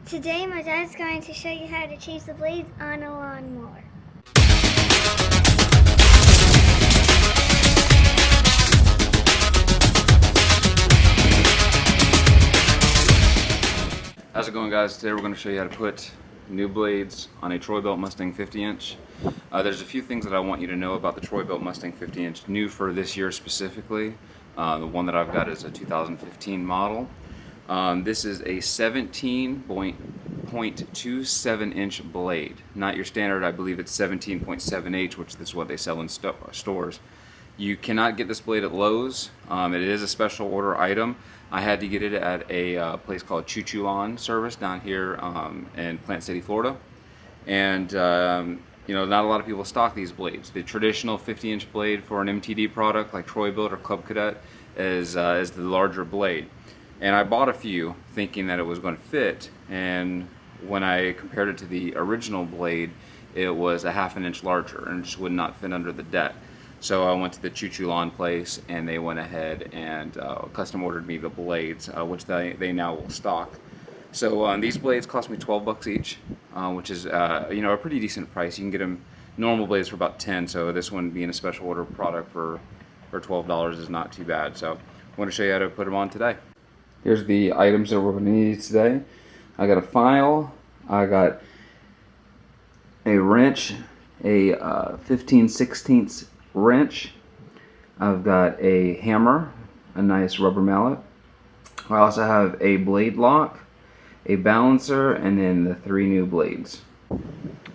Today my dad's going to show you how to change the blades on a lawnmower. How's it going, guys? Today we're going to show you how to put new blades on a Troy-Bilt Mustang 50-inch. There's a few things that I want you to know about the Troy-Bilt Mustang 50-inch, new for this year specifically. The one that I've got is a 2015 model. This is a 17.27-inch blade, not your standard. I believe it's 17.7H, which is what they sell in stores. You cannot get this blade at Lowe's. It is a special order item. I had to get it at a place called Troy-Bilt Lawn Suregon down here in Plant City, Florida. And you know, not a lot of people stock these blades. The traditional 50-inch blade for an MTD product like Troy-Bilt or Club Cadet is the larger blade. And I bought a few thinking that it was going to fit, and when I compared it to the original blade, it was a half an inch larger and just would not fit under the deck. So I went to the Troy-Bilt Lawn place, and they went ahead and custom ordered me the blades, which they now will stock. So these blades cost me $12 each, which is you know, a pretty decent price. You can get them normal blades for about $10, so this one being a special order product for $12 is not too bad. So I want to show you how to put them on today. Here's the items that we're going to need today. I got a file, I got a wrench, a 15/16 wrench, I've got a hammer, a nice rubber mallet. I also have a blade lock, a balancer, and then the 3 new blades.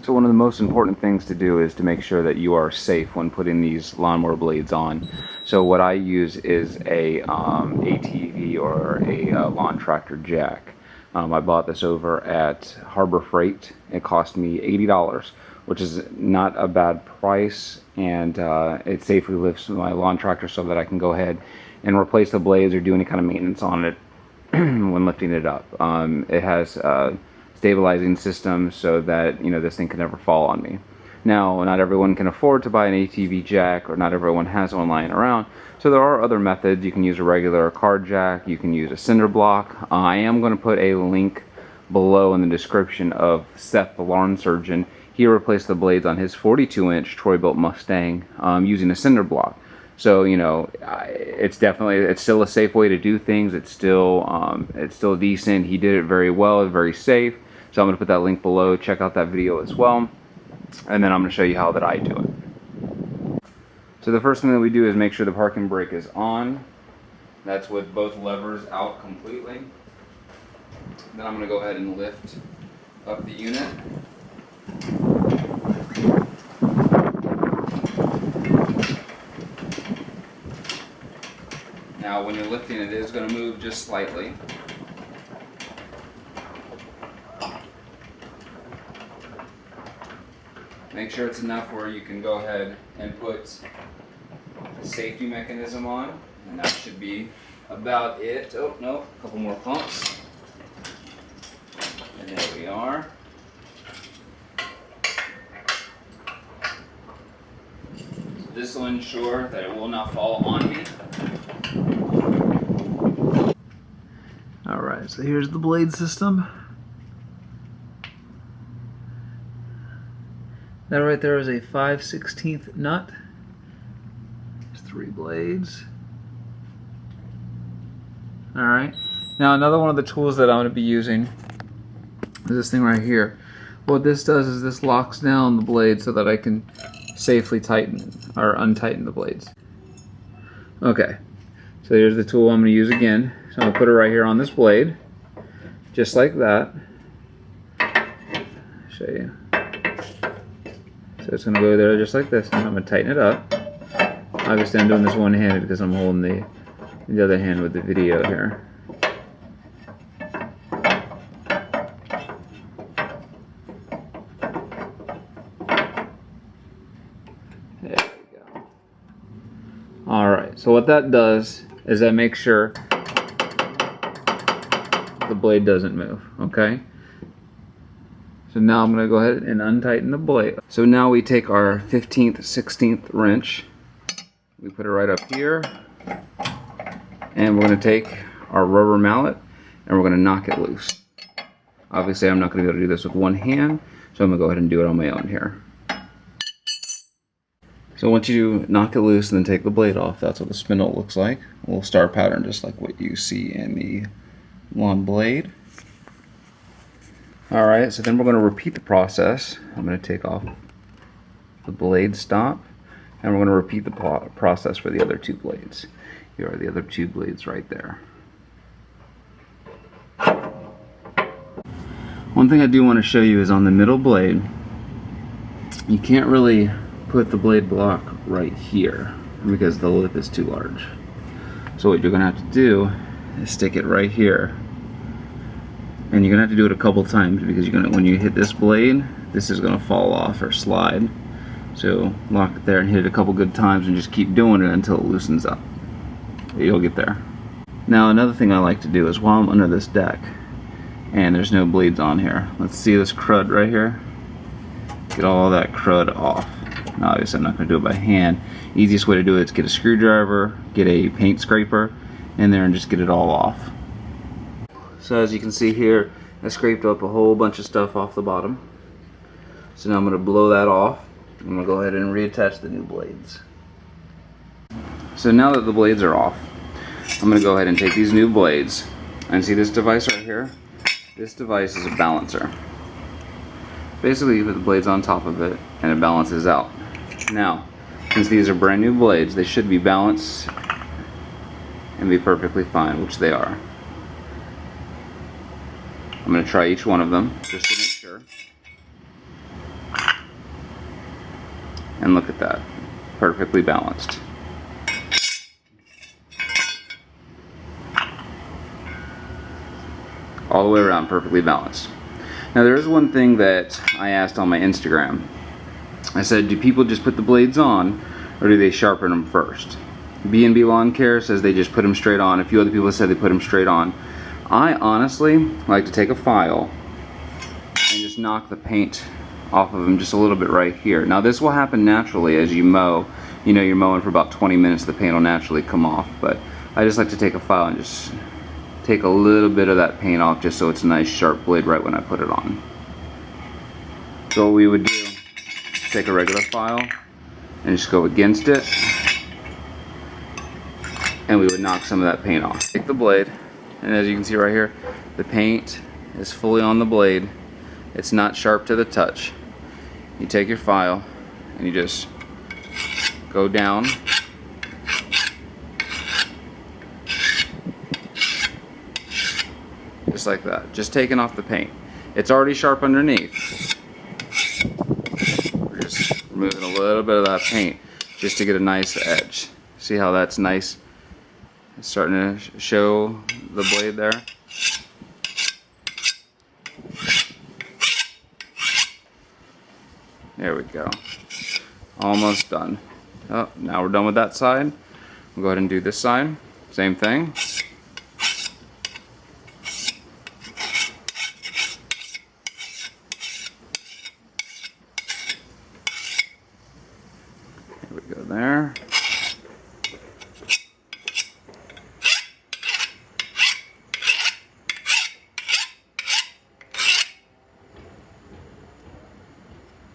So one of the most important things to do is to make sure that you are safe when putting these lawnmower blades on. So what I use is a ATV or a lawn tractor jack. I bought this over at Harbor Freight. It cost me $80, which is not a bad price, and it safely lifts my lawn tractor so that I can go ahead and replace the blades or do any kind of maintenance on it when lifting it up. It has stabilizing system so that, you know, this thing can never fall on me. Now, not everyone can afford to buy an ATV jack, or not everyone has one lying around, so there are other methods. You can use a regular car jack, you can use a cinder block. I am going to put a link below in the description of Sef the Lawn Suregon. He replaced the blades on his 42-inch Troy-Bilt Mustang using a cinder block. So, you know, it's still a safe way to do things. It's still decent. He did it very well, very safe. So I'm going to put that link below. Check out that video as well. And then I'm going to show you how that I do it. So the first thing that we do is make sure the parking brake is on. That's with both levers out completely. Then I'm going to go ahead and lift up the unit. Now when you're lifting it is going to move just slightly. Make sure it's enough where you can go ahead and put the safety mechanism on, and that should be about it. Oh no, a couple more pumps. And there we are. This will ensure that it will not fall on me. Alright, so here's the blade system. That right there is a 5/16 nut. There's 3 blades. Alright, now another one of the tools that I'm going to be using is this thing right here. What this does is this locks down the blade so that I can safely tighten or untighten the blades. Okay, so here's the tool I'm going to use again. So I'm going to put it right here on this blade, just like that. Show you. So it's going to go there just like this, and I'm going to tighten it up. Obviously I'm doing this one-handed because I'm holding the other hand with the video here. There we go. Alright, so what that does is that makes sure the blade doesn't move, okay? So now I'm going to go ahead and untighten the blade. So now we take our 15/16 wrench, we put it right up here, and we're going to take our rubber mallet and we're going to knock it loose. Obviously, I'm not going to be able to do this with one hand, so I'm going to go ahead and do it on my own here. So once you knock it loose and then take the blade off, that's what the spindle looks like. A little star pattern, just like what you see in the lawn blade. Alright, so then we're going to repeat the process. I'm going to take off the blade stop, and we're going to repeat the process for the other two blades. Here are the other two blades right there. One thing I do want to show you is on the middle blade, you can't really put the blade block right here because the lip is too large. So what you're going to have to do is stick it right here. And you're going to have to do it a couple times because you're going to, when you hit this blade, this is going to fall off or slide. So lock it there and hit it a couple good times and just keep doing it until it loosens up. You'll get there. Now another thing I like to do is while I'm under this deck and there's no blades on here, let's see this crud right here. Get all that crud off. Now obviously I'm not going to do it by hand. Easiest way to do it is get a screwdriver, get a paint scraper in there and just get it all off. So as you can see here, I scraped up a whole bunch of stuff off the bottom. So now I'm going to blow that off. I'm going to go ahead and reattach the new blades. So now that the blades are off, I'm going to go ahead and take these new blades and see this device right here? This device is a balancer. Basically you put the blades on top of it and it balances out. Now, since these are brand new blades, they should be balanced and be perfectly fine, which they are. I'm going to try each one of them just to make sure. And look at that, perfectly balanced. All the way around, perfectly balanced. Now there is one thing that I asked on my Instagram. I said, do people just put the blades on or do they sharpen them first? B&B Lawn Care says they just put them straight on. A few other people said they put them straight on. I honestly like to take a file and just knock the paint off of them just a little bit right here. Now this will happen naturally as you mow. You know, you're mowing for about 20 minutes, the paint will naturally come off, but I just like to take a file and just take a little bit of that paint off just so it's a nice sharp blade right when I put it on. So what we would do, take a regular file and just go against it, and we would knock some of that paint off. Take the blade, and as you can see right here, the paint is fully on the blade. It's not sharp to the touch. You take your file and you just go down just like that, just taking off the paint. It's already sharp underneath. We're just removing a little bit of that paint just to get a nice edge. See how that's nice? It's starting to show the blade there. There we go. Almost done. Oh, now we're done with that side. We'll go ahead and do this side. Same thing. There we go there.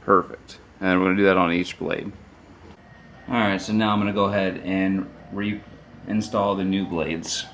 Perfect. And we're going to do that on each blade. Alright, so now I'm going to go ahead and reinstall the new blades.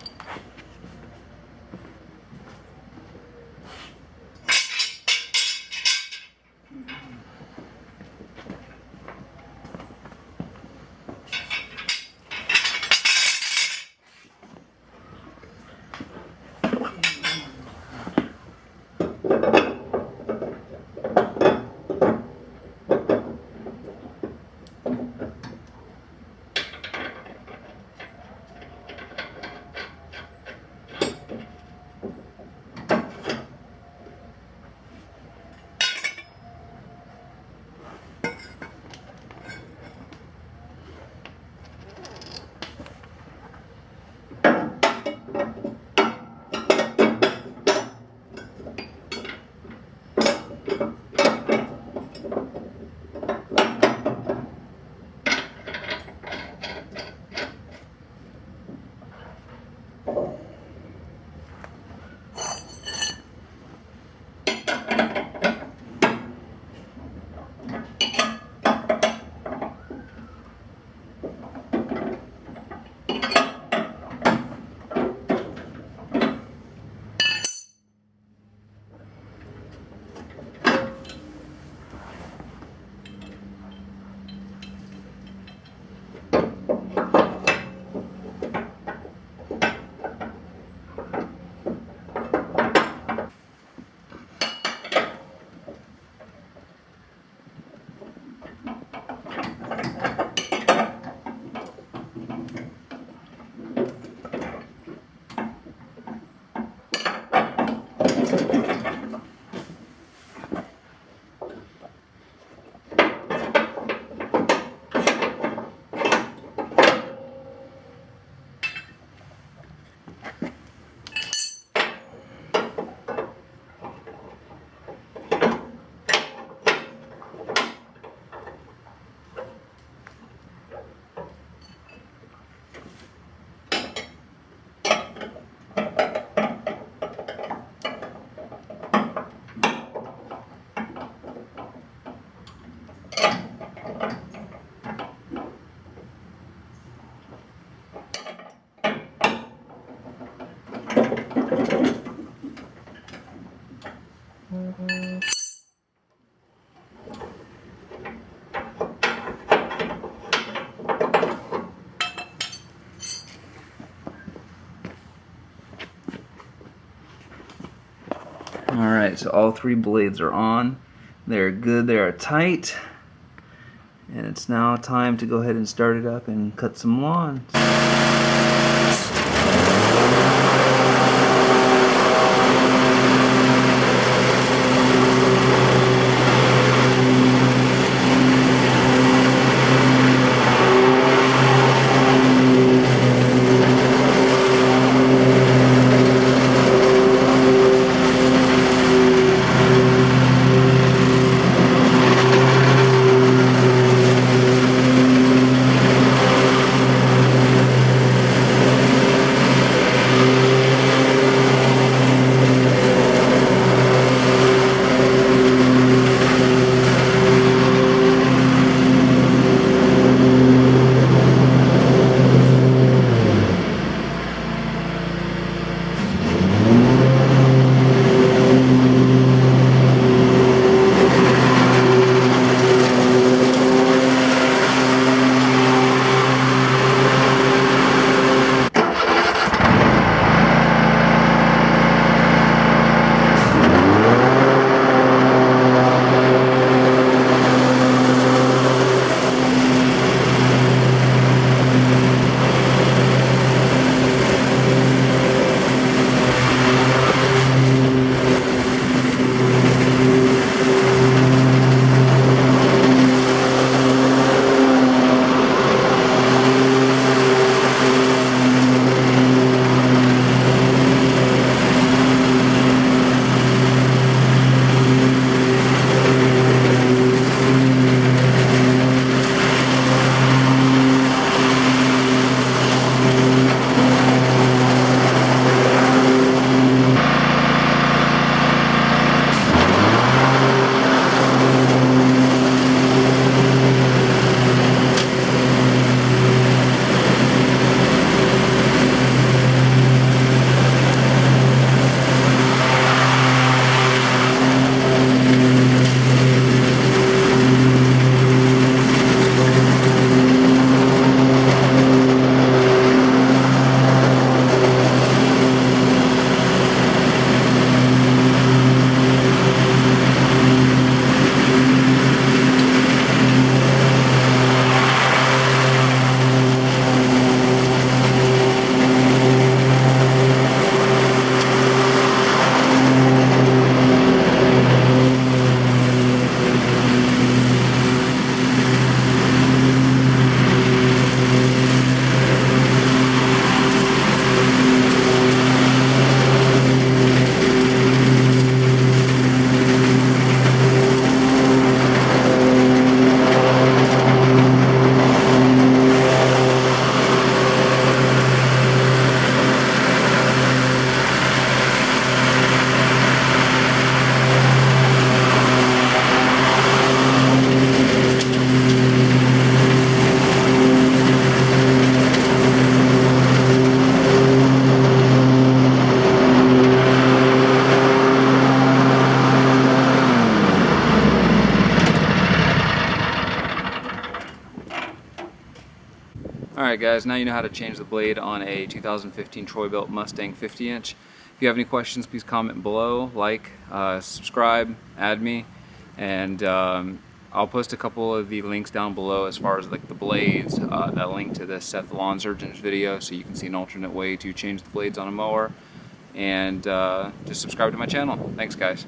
Alright, so all three blades are on. They're good, they are tight. And it's now time to go ahead and start it up and cut some lawns. Alright guys, now you know how to change the blade on a 2015 Troy-Bilt Mustang 50-inch. If you have any questions, please comment below, like, subscribe, add me, and I'll post a couple of the links down below as far as like the blades, that link to the Sef the Lawn Suregon's video so you can see an alternate way to change the blades on a mower. and just subscribe to my channel. Thanks, guys.